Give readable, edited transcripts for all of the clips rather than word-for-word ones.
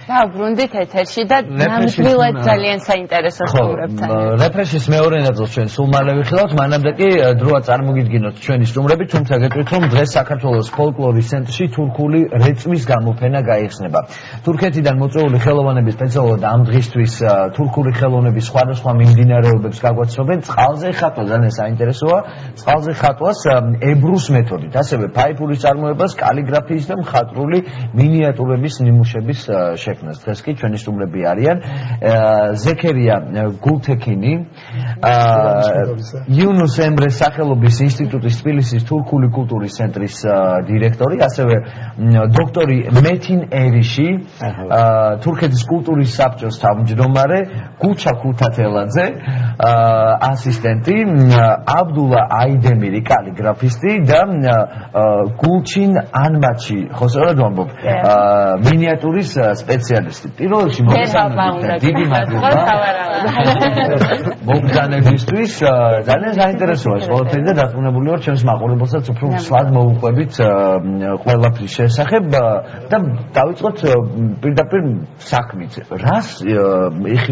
დაუბრუნდით ეთერში და ნამდვილად ძალიან საინტერესო სტუმრებთან. რეპრესიის მეორე ნაწილს ჩვენ სულ მალე ვიხილავთ, მანამდე კი დროა წარმოგიდგინოთ ჩვენი სტუმრები, თუმცა გეტყვით, რომ დღეს საქართველოს ფოლკლორის ცენტრში თურქული რეწვის გამოფენა გაიხსნება. თურქეთიდან მოწვეული ხელოვანები სპეციალურად ამ დღისთვის თურქული ხელოვნების სხვადასხვა მიმდინარეობებს გაგვაცნობენ. წყალზე ხატვა ძალიან საინტერესოა, წყალზე ხატვას ებრუს მეთოდით, ასევე ფაიფურის წარმოებას, კალიგრაფიის და მხატვრული მინიატურების ნიმუშების შექმნას. დღეს კი ჩვენი სტუმრები არიან ზექერია გულთექინი, იუნუს ემრეს სახელობის ინსტიტუტის თბილისის თურქული კულტურის ცენტრის დირექტორი, ასევე დოქტორი მეთინ ერიში, თურქეთის კულტურის საბჭოს თავმჯდომარე, გუჩა ქუთათელაძე, ასისტენტი, აბდულა აიდემირი, კალიგრაფისტი და გულჩინ ანბაჩი, ხოსორად ვამბობ, მინიატურის სპეციალისტი. პირველ რიგში მოგესალმებით, დიდი მადლობა მოგზაურობისთვის. ძალიან საინტერესოა ეს ყველაფერი და დარწმუნებული ვარ, ჩვენს მაყურებელსაც უფრო სლად მოუყვებით ყველაფრის შესახებ და დავიწყოთ პირდაპირ საქმით. რას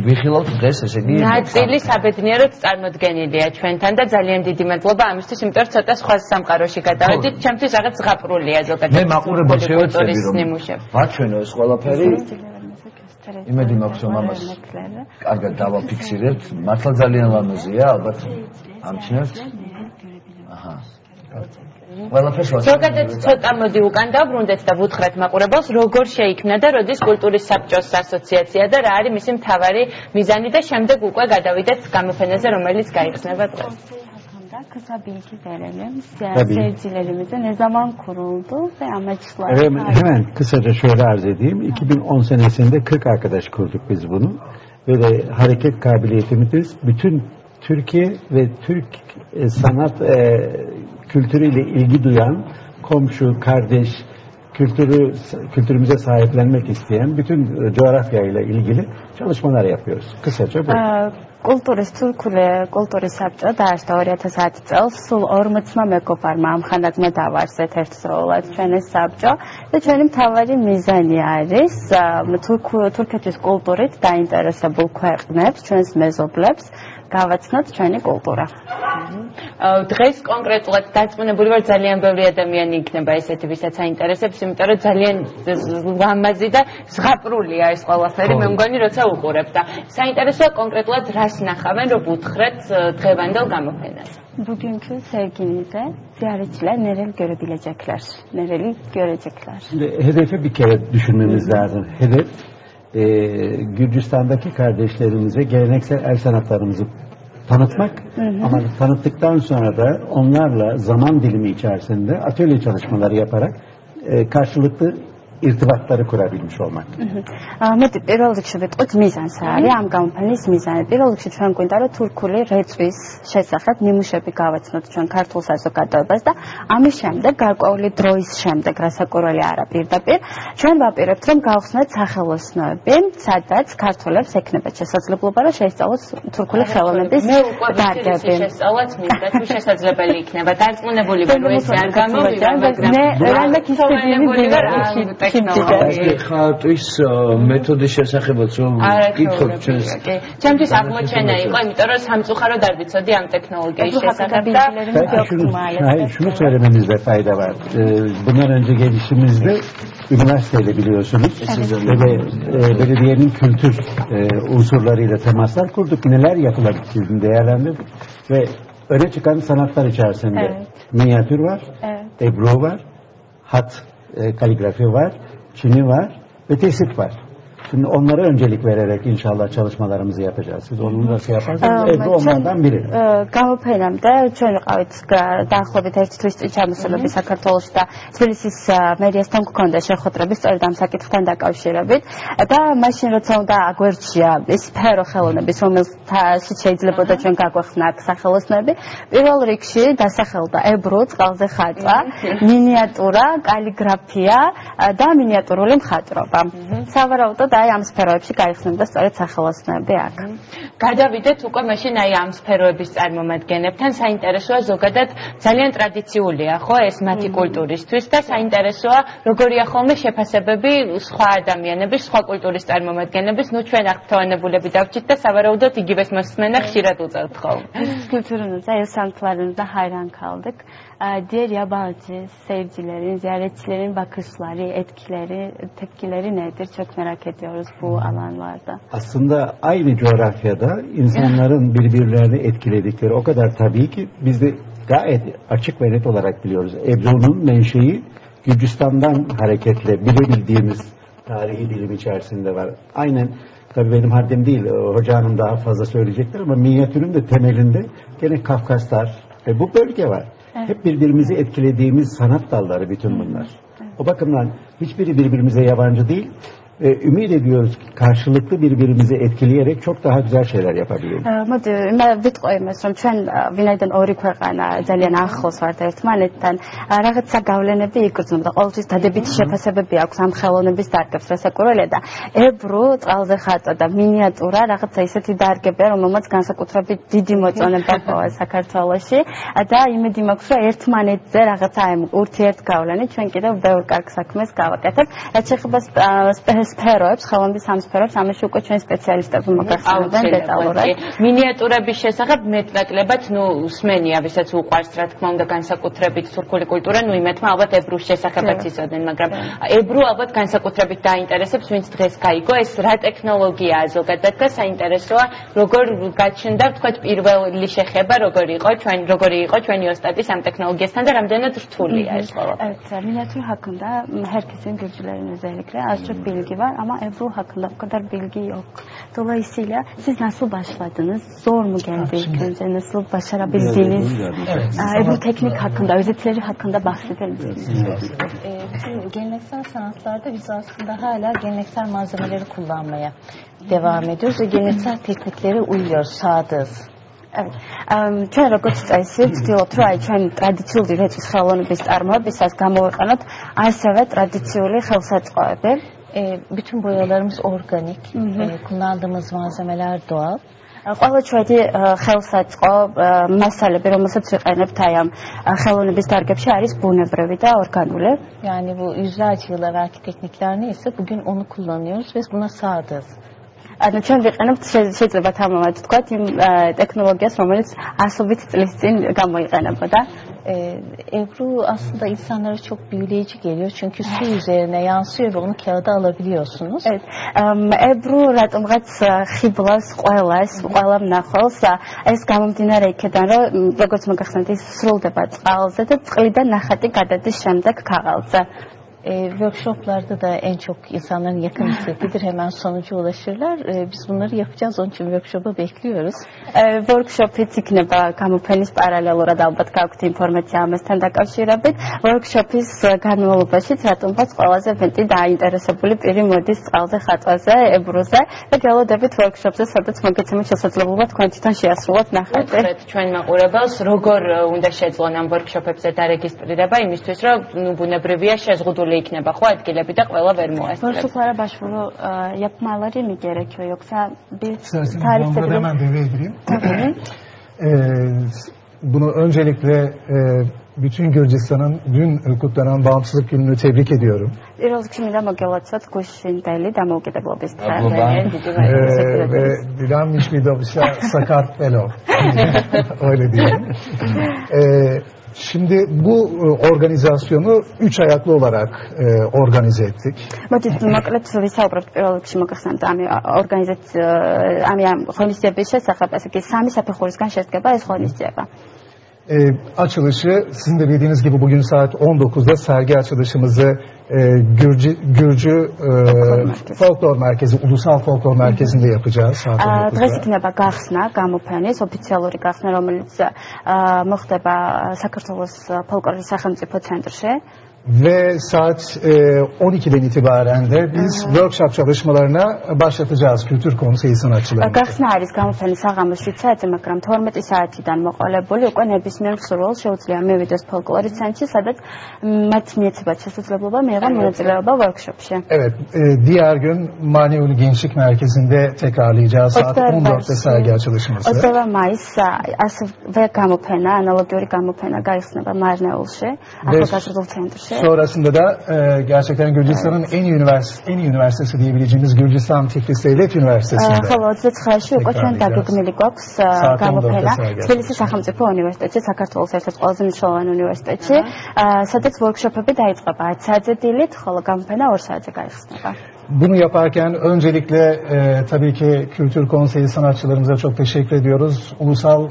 ვიხილავთ დღეს, ესე იგი? ნაწილი საბედნიეროდ წარმოდგენილია ჩვენთან და ძალიან დიდი მადლობა ამისთვის, იმიტომ რომ ცოტა სხვა სამყაროში გადავედით, ჩემთვის რაღაც ზღაპრულია ზოგადად. მე მაყურებელს შევეცდები რომ ვაჩვენო ეს ყველაფერი. იმედი მაქვს რომ ამას კარგად დავაფიქსირებთ. მართლა ძალიან ლამაზია, ალბათ ამჩნევთ. აჰა. ზოგადად ცოტა მოდი უკან დავბრუნდეთ და ვუთხრათ მაყურებელს, როგორ შეიქმნა და როდის კულტურის საბჭოს ასოციაცია და რა არის მისი მთავარი მიზანი და შემდეგ უკვე გადავიდეთ გამოფენაზე, რომელიც გაიხსნება დღეს. Kısa bilgi verelim. Seyircilerimize ne zaman kuruldu ve amaçlar? Hemen kısaca şöyle arz edeyim. 2010 senesinde 40 arkadaş kurduk biz bunu. Böyle hareket kabiliyetimiz bütün Türkiye ve Türk sanat kültürüyle ilgi duyan komşu, kardeş, kültürümüze sahiplenmek isteyen bütün coğrafyayla ilgili çalışmalar yapıyoruz. Kısaca bu. კულტურის თურქული კულტურის საბჭო დაარსდა 2010 წელს. სულ 40 მეგობარმა ამხანაგმა დავარსეთ ერთდროულად ჩვენ ეს საბჭო და ჩვენი მთავარი მიზანი არის თურქეთის კულტურით დაინტერესებულ ქვეყნებს, ჩვენს მეზობლებს გავაცნოთ ჩვენი კულტურა. დღეს კონკრეტულად დარწმუნებული ვარ, ძალიან ბევრი ადამიანი იქნება ესეთი, ვისაც აინტერესებს, იმიტომ რომ ძალიან ლამაზი და ზღაპრულია ეს ყველაფერი, მე მგონი როცა უყურებ და საინტერესოა კონკრეტულად რას ნახავენ, რომ უთხრეთ დღევანდელ გამოფენას. Bugünkü sergimizde ziyaretçiler neler görebilecekler, neleri görecekler? Hedefi bir kere düşünmemiz lazım. Hedef Gürcistan'daki kardeşlerimize geleneksel el sanatlarımızı tanıtmak, ama tanıttıktan sonra da onlarla zaman dilimi içerisinde atölye çalışmaları yaparak karşılıklı irtibatları kurabilmiş olmak. მეტი პირველ რიგში ვიტყვით მიზანს არის ამ გამოფენის მიზანი. პირველ რიგში ჩვენ გვინდა რომ თურქული რეწვის შესახებ ნიმუშები გავაცნოთ ჩვენ ქართულ საზოგადოებას და ამის შემდეგ გარკვეული დროის შემდეგ, რასაკვირველი არა პირდაპირ, ჩვენ ვაპირებთ რომ გავხსნათ სახელოსნოები, სადაც ქართველებს ექნებათ შესაძლებლობა რომ შეისწავლოს თურქული ხელოვნების დარგები. შესწავლაც მინდა თუ შესაძლებელი იქნება. დარწმუნებული ვარ რომ ეს არ გამოვიდა, მაგრამ ხატვის მეთოდის შესახებაც რომ გითხოთ ჩვენს. ჩემთვის აღმოჩენა იყო, იმიტომ რომ სამწუხაროდ არ ვიცოდი ამ ტექნოლოგიის შესახებ და şunu söylememizde fayda var. Bundan önce gelişimizde üniversiteyle biliyorsunuz ve belediyenin kültür unsurlarıyla temaslar kurduk. Neler yapılabildiğini değerlendirdik ve öne çıkan sanatlar içerisinde minyatür var, ebru var, hat kaligrafi var, Çini var ve tesit var. Şimdi onlara öncelik vererek inşallah çalışmalarımızı yapacağız. Siz onu nasıl yaparsanız Ebru onlardan biri. გამოფენამდე ჩვენ ვიყავით დაახლოებით ერთი თვის წინ ჩამოსულები საქართველოში და თბილისის მერიასთან გქონდა შეხვედრები სწორედ ამ საკითხთან დაკავშირებით და მაშინ როცა უნდა აგვერჩია ეს სფერო ხელოვნების, რომელთაშიც შეიძლებოდა ჩვენ გაგვეხსნათ სახელოსნოები, პირველ რიგში დასახელდა ebru, წყალზე ხატვა, მინიატურა, კალიგრაფია და მინიატურული მხატვრობა. სავარაუდოდ და აი ამ სფეროებში გაიხსნება სწორედ სახელოსნოები აქ. გადავიდეთ უკვე მაშინ აი ამ სფეროების წარმომადგენლებთან. საინტერესოა ზოგადად ძალიან ტრადიციულია ხო ეს მათი კულტურისთვის და საინტერესოა როგორია ხოლმე შეფასებები სხვა ადამიანების, სხვა კულტურის წარმომადგენლების, ნუ ჩვენ აღფრთოვანებულები დავჭით და სავარაუდოდ იგივეს მოსმენა ხშირად უწევთ ხოლმე. Kültürümüzde insanlarımızda hayran kaldık. Diğer yabancı seyircilerin, ziyaretçilerin bakışları, etkileri, tepkileri nedir? Çok merak ediyoruz bu alanlarda. Aslında aynı coğrafyada insanların birbirlerini etkiledikleri o kadar tabii ki biz de gayet açık ve net olarak biliyoruz. Ebru'nun menşei Gürcistan'dan hareketle bilebildiğimiz tarihi dilim içerisinde var. Aynen tabii benim haddim değil, hoca hanım daha fazla söyleyecektir ama minyatürün de temelinde gene Kafkaslar ve bu bölge var. Evet. Hep birbirimizi etkilediğimiz sanat dalları bütün bunlar. Evet. O bakımdan hiçbiri birbirimize yabancı değil. Ümit ediyoruz ki karşılıklı birbirimizi etkileyerek çok daha güzel şeyler yapabiliriz. მოდი მე ვიტყვი იმას რომ ჩვენ ვინაიდან ორი ქვეყანა ძალიან ახლოს ვართ ერთმანეთთან რაღაცა გავლენები იგრძნობა და ყოველთვის დადებითი შეფასებები აქვს ამ ხელოვნების დარგებს რასაკვირველია და ებრო წყალზე ხატვა და მინიატურა რაღაცა ისეთი დარგებია რომელმაც განსაკუთრებით დიდი მოწონება ჰყავს საქართველოში და იმედი მაქვს რომ ერთმანეთზე რაღაცა აი ურთიერთგავლენით ჩვენ კიდევ ბევრ კარგ საქმეს გავაკეთებ რაც შეეხება სფეროებს, ხელოვნების ამ სფეროებს, ამაში უკვე ჩვენ სპეციალისტები მოგახსენებენ დეტალურად. მინიატურების შესახებ მეტნაკლებად, ნუ სმენია, ვისაც უყვარს, რა თქმა უნდა, განსაკუთრებით თურქული კულტურა, ნუ იმეთმა ალბათ ებრუს შესახებაც იცოდნენ, მაგრამ ებრუ ალბათ განსაკუთრებით დაინტერესებს, ვინც დღეს გაიგო, ეს რა ტექნოლოგიაა ზოგადად და საინტერესოა, როგორ გაჩნდა, ვთქვათ, პირველი შეხება, როგორი იყო ჩვენი ოსტატის ამ ტექნოლოგიასთან და რამდენად რთულია ეს ყველაფერი. Miniatür hakkında herkesin Gürcülerin özellikle az çok bilgi var ama Ebru hakkında o kadar bilgi yok. Dolayısıyla siz nasıl başladınız? Zor mu geldi ilk önce? Nasıl başarabildiniz? Ebru teknik hakkında, özetleri hakkında bahseder misiniz? Bütün geleneksel sanatlarda biz aslında hala geleneksel malzemeleri kullanmaya devam ediyoruz ve geleneksel tekniklere uyuyoruz, sadığız. Evet. Ჩვენ როგორც წესი ვცდილობთ რომ აი ჩვენ ტრადიციული რეწვის ხელოვნების წარმოებისას გამოვიყენოთ ასევე ტრადიციული ხელსაწყოები. Bütün boyalarımız organik, kullandığımız malzemeler doğal. ყველა ჩვენი ხელსაწყო მასალები რომელსაც ვიყენებთ აი ამ ხელოვნების დარგებში არის ბუნებრივი და ორგანული. Yani bu yüzlerce yıl evvelki teknikler neyse bugün onu kullanıyoruz ve buna sadığız. ანუ ჩვენ ვიყენებთ შეიძლება თამამად ვთქვათ იმ ტექნოლოგიას რომელიც ასობით წლის წინ გამოიყენებოდა. Ebru aslında insanlara çok büyüleyici geliyor çünkü su üzerine yansıyor ve onu kağıda alabiliyorsunuz. Evet. Ebru რატომღაც ხიბლავს ყველა მნახველს ეს გამომდინარე იქიდან რომ როგორც მოგახსენეთ ის სრულდება წყალზე და წყლიდან ნახატი გადადის შემდეგ ქაღალდზე. Workshoplarda da en çok insanların yakın hissettiğidir. Hemen sonuca ulaşırlar. Biz bunları yapacağız. Onun için workshop'a bekliyoruz. Workshop-ით იქნება გამოფენის პარალელურად ალბათ გაქვთ ინფორმაცია ამასთან დაკავშირებით. Workshop-ის განმავლობაში რატომღაც ყველაზე მეტი დაინტერესებული პირი მოდის წყალზე ხატვაზე, ებრუზე და გელოდებით workshop-ზე, სადაც მოგეცემთ შესაძლებლობა თქვენ თვითონ შეასრულოთ ნახატი. უთხრეთ ჩვენ მაყურებელს, როგორ უნდა შეძლონ ამ workshop-ებზე დარეგისტრირება, იმისთვის რომ ბუნებრივია შეზღუდული იქნება ხო ადგილები და ყველა ვერ მოასწრებს. Workshoplara başvuru yapmaları mı gerekiyor yoksa bir tarihte hemen devreye gireyim. Bunu öncelikle bütün Gürcistan'ın dün kutlanan bağımsızlık gününü tebrik ediyorum. Ve Dilanmış Midovişa Sakartvelo. Öyle diyelim. Şimdi bu organizasyonu 3 ayaklı olarak organize ettik. Açılışı sizin de bildiğiniz gibi bugün saat 19'da sergi açılışımızı Gürcü Folklor Merkezi, Ulusal Folklor Merkezi'nde yapacağız saat 19'da. დღეს იქნება გახსნა გამოფენის ოფიციალური გახსნა, რომელიც მოხდება საქართველოს ფოლკლორის სახელმწიფო ცენტრში. ve saat 12'den itibaren de biz workshop çalışmalarına başlatacağız Kültür Konseyi sanatçılarına. გახსნა არის გამოფენის საღამოს 7 საათზე, მაგრამ 12 საათიდან მოყოლებული უკვე ნებისმიერ მსურველს შეუძლია მივიდეს ფოლკლორის ცენტრში, სადაც მათ მიეცებათ შესაძლებლობა მიიღონ მონაწილეობა workshopში. Evet, diğer gün Manevi Gençlik Merkezi'nde tekrarlayacağız saat 14'te sergi açılışımızı. 20 მაის ასევე გამოფენა, ანალოგიური გამოფენა გაიხსნება მარნეულში, ახალგაზრდულ ცენტრში. Sonrasında da gerçekten Gürcistan'ın en iyi üniversitesi diyebileceğimiz Gürcistan Tiflis Devlet Üniversitesi'nde. ხოლო 29-ში უკვე ჩვენ დაგეგმილი გვაქვს გამოფენა თბილისის სახელმწიფო უნივერსიტეტში, საქართველოს ერთ-ერთ ყველაზე მნიშვნელოვან უნივერსიტეტში, სადაც workshop-ები დაიწყება 10 საათზე დილით, ხოლო გამოფენა 2 საათზე გაიხსნება. Bunu yaparken öncelikle tabii ki Kültür Konseyi sanatçılarımıza çok teşekkür ediyoruz. Ulusal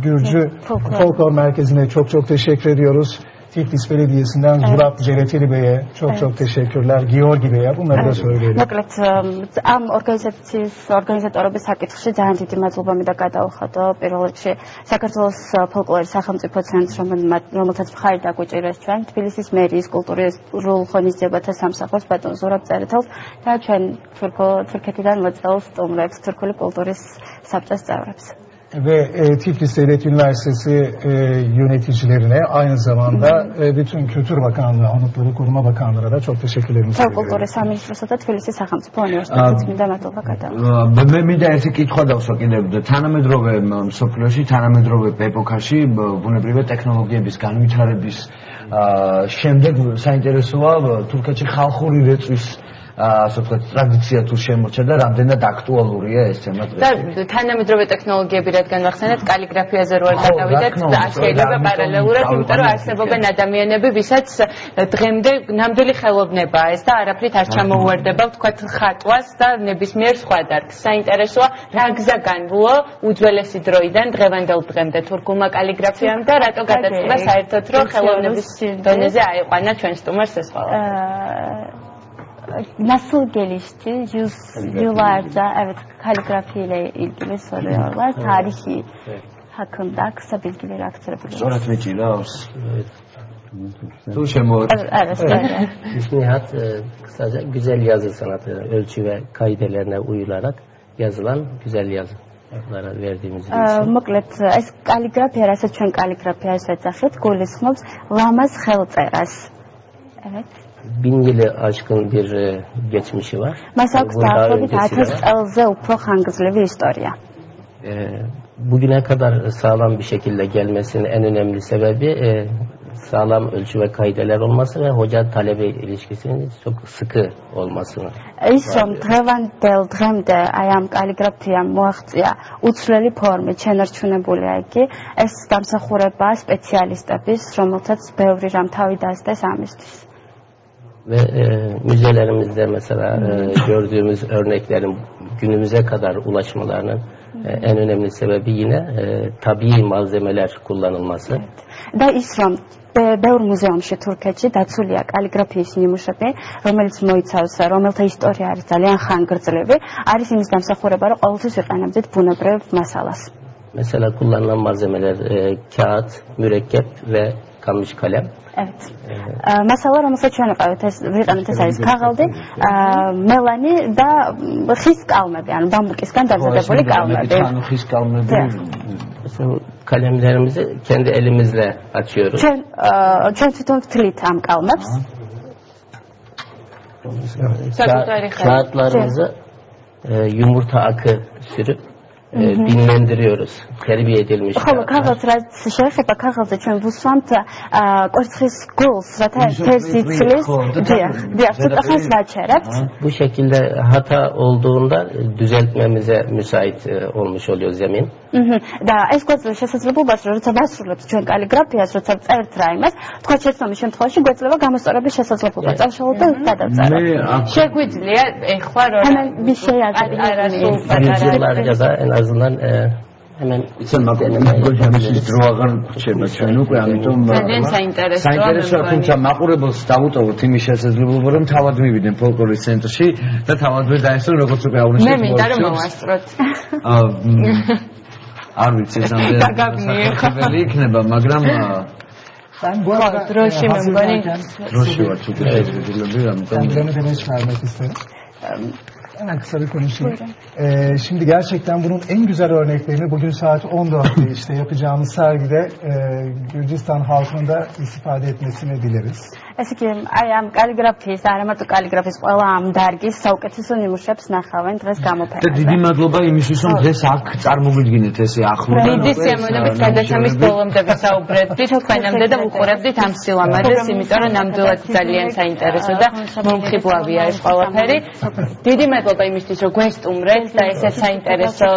Gürcü Folklor Merkezi'ne çok teşekkür ediyoruz. Tiflis Belediyesi'nden Zurat Celeteli Bey'e çok teşekkürler. Georgi Bey'e bunları da söyleyelim. მოკლედ ამ ორგანიზაციის ორგანიზატორების საკითხში ძალიან დიდი მადლობა მინდა გადაუხადო პირველ რიგში საქართველოს ფოლკლორის სახელმწიფო ცენტრს, რომელთაც მხარი დაგვიჭირეს ჩვენ, თბილისის მერიის კულტურულ ღონისძიებათა სამსახურს ბატონ ზურაბ წერეთელს და ჩვენ თურქეთიდან მოწვეულ სტუმრებს, თურქული kulturis საბჭოს წევრებს. Ve Tiflis Devlet Üniversitesi yöneticilerine aynı zamanda bütün Kültür Bakanlığı, Anıtları Koruma Bakanlığı'na da çok teşekkürlerimi söylüyorum. Kultures Saministros'a da Tbilisis სახელმწიფო უნივერსიტეტის მინდა მადლობა გადავუხადო. მე მინდა ერთი კითხვა დავსვა კიდევ თანამედროვე მსოფლიოში, თანამედროვე ეპოქაში, ბუნებრივი ტექნოლოგიების განვითარების შემდეგ საინტერესოა თურქეთში ხალხური რეწვის ასე ვთქვათ, ტრადიცია თუ შემორჩა და რამდენად აქტუალურია ეს თემა დღეს. და თანამედროვე ტექნოლოგიები რადგან ვახსენეთ, კალიგრაფიაზე რო არ გადავიდეთ, შეიძლება პარალელურად, იმიტომ რომ არსებობენ ადამიანები, ვისაც დღემდე ნამდვილი ხელოვნებაა ეს და არაფრით არ ჩამოუვარდება, ვთქვათ, ხატვას და ნებისმიერ სხვა დარგს. საინტერესოა, რა გზა განვლო უძველესი დროიდან დღევანდელ დღემდე თურქულმა კალიგრაფიამ და რატო გადაწყდა საერთოდ რომ ხელოვნების დონეზე აიყვანა ჩვენ stumers ეს ყველა. Nasıl gelişti? Yıllarca evet kaligrafi ile ilgili soruyorlar. Tarihi hakkında kısa bilgileri aktarabiliriz. Sonra Twitch'ler. Evet. Nihat kısaca güzel yazı sanatı, ölçü ve kaidelerine uyularak yazılan güzel yazılara verdiğimiz isim. Მოკლედ ეს კალიგრაფია, რასაც ჩვენ კალიგრაფიას ვეძახით, გულისხმობს ლამაზ ხელწერას. Evet. 1000 yılı aşkın bir geçmişi var. Მას აქვს დაახლოებით 1000 წელზე უფრო ხანგრძლივი ისტორია. Bugüne kadar sağlam bir şekilde gelmesinin en önemli sebebi sağlam ölçü ve kaideler olması ve hoca talebe ilişkisinin çok sıkı olmasını. ის რომ დღევანდელ დღემდე აი ამ კალიგრაფიამ მოაღწია უცვლელი ფორმით შენარჩუნებულია იგი, ეს დამსახურება სპეციალისტების, რომელთაც ბევრი რამ თავი დასდეს ამისთვის. Ve müzelerimizde mesela gördüğümüz örneklerin günümüze kadar ulaşmalarının en önemli sebebi yine tabii malzemeler kullanılması. Da ის რომ ბევრ მუზეუმში თურქეთში დაცულია კალიგრაფიის ნიმუშები, რომელიც მოიცავს, რომელთა ისტორია არის ძალიან ხანგრძლივი, არის იმის დამსახურება, რომ ყოველთვის ვიყენებდით ბუნებრივ მასალას. Mesela kullanılan malzemeler kağıt, mürekkep ve kamış kalem. Evet. Məsələ, რომელსაც ჩვენ ვიყენებთ, ეს არის ქაღალდი, მელანი და ხის კალმები, ანუ ბამბუკისგან დამზადებული კალმები. ხის კალმები. Kalemlerimizi kendi elimizle açıyoruz. ჩვენ თვითონ ვთლით ამ კალმებს. Kağıtlarımızı yumurta akı sürüp dinlendiriyoruz. Terbiye edilmiş. ხოლო ქაღალდს რაც შეეხება ქაღალდზე ჩვენ ვუსვამთ კვერცხის გულს, რათა თევზი იცლის. დიახ, ცოტა ხანს ვაჩერებთ. Bu şekilde hata olduğunda düzeltmemize müsait olmuş oluyor zemin. და ეს გვეძლევა შესაძლებლობას, როცა ვასრულებთ ჩვენ კალიგრაფიას, როცა წერთ რაიმეს, თქვა შეცდომის შემთხვევაში გვეძლევა გამოსწორების შესაძლებლობა. წავშალოთ და გადავწეროთ. შეგვიძლია ეხლა რომ bir şey yazabilirim. Yıllarca da en azından hemen გოჟამის დრო აღარ რჩება ჩვენ უკვე ამიტომ საინტერესოა თუმცა მაყურებელს დავუტოვოთ იმის შესაძლებლობა რომ თავად მივიდნენ ფოლკლორის ცენტრში და თავად დაესწრო როგორც უკვე აღნიშნეთ მე მინდა რომ მოვასწროთ არ ვიცი სამდე იქნება მაგრამ დროში მე მგონი დროში ვარ თუ გეჭირები Kısa bir konuşayım. Şimdi gerçekten bunun en güzel örneklerini bugün saat 14'te işte yapacağımız sergide Gürcistan halkının da istifade etmesini dileriz. ესე იგი, აი ამ კალიგრაფიის, არამატო კალიგრაფიის ყველა ამ დარგის საუკეთესო ნიმუშებს ნახავენ დღეს გამოფენაზე. და დიდი მადლობა იმისთვის, რომ დღეს აქ წარმოგიდგინეთ ესე ახლოდან. დიდი სიამოვნებით გადაცემის ბოლომდე ვისაუბრებდით თქვენამდე და უყურებდით ამ სილამაზეს, იმიტომ რომ ნამდვილად ძალიან საინტერესო და მომხიბლავია ეს ყველაფერი. დიდი მადლობა იმისთვის, რომ გვესტუმრეთ და ესე საინტერესო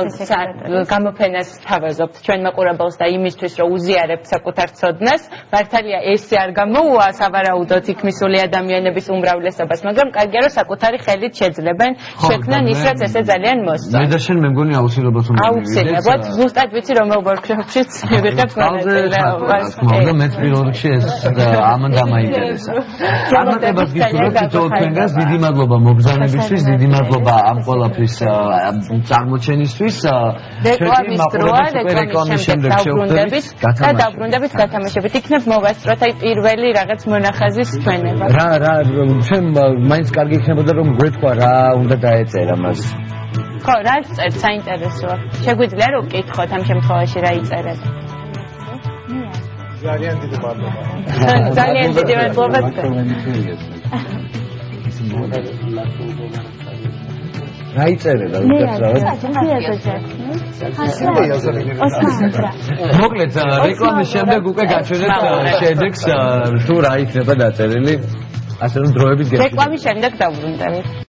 გამოფენას თავაზობთ ჩვენ მაყურებელს და იმისთვის, რომ უზიარებთ საკუთარ ცოდნას. მართალია ესე არ გამოუვა სავარაუდოდ იქ მისული ადამიანების უმრავლესობას, მაგრამ კარგია რომ საკუთარი ხელით შეძლებენ შექმნან ის რაც ესე ძალიან მოსწონს. მე და შენ მე მგონი აუცილებლად უნდა მივიდეთ. აუცილებლად, ზუსტად ვიცი რომელ ვორქშოპშიც მივიღებ მონაწილეობას. და მე პირველ რიგში ეს ამან დამაინტერესა. წარმატებას გისურვებთ თქვენგანს, დიდი მადლობა მოგზაურობისთვის, დიდი მადლობა ამ ყველაფრის წარმოჩენისთვის. რეკლამის დროა, რეკლამის შემდეგ შევხვდებით და დაბრუნდებით გათამაშებით. იქნებ მოვასწროთ აი პირველი რაღაც მონახაზის თქვენება. რა ჩვენ მაინც კარგი იქნებოდა რომ გვეთქვა რა უნდა დაეწერა მას. ხო, რა წერთ საინტერესოა. შეგვიძლია რომ ვკითხოთ ამ შემთხვევაში რა იწერეთ. ძალიან დიდი მადლობა. ძალიან დიდი მადლობა. რა იწერება უკეთესად? მოკლედ რეკლამის შემდეგ უკვე გაჩვენებთ შედეგს თუ რა იქნება დაწერილი. ასე რომ დროებით გეშინდებით. რეკლამის შემდეგ დავბრუნდებით.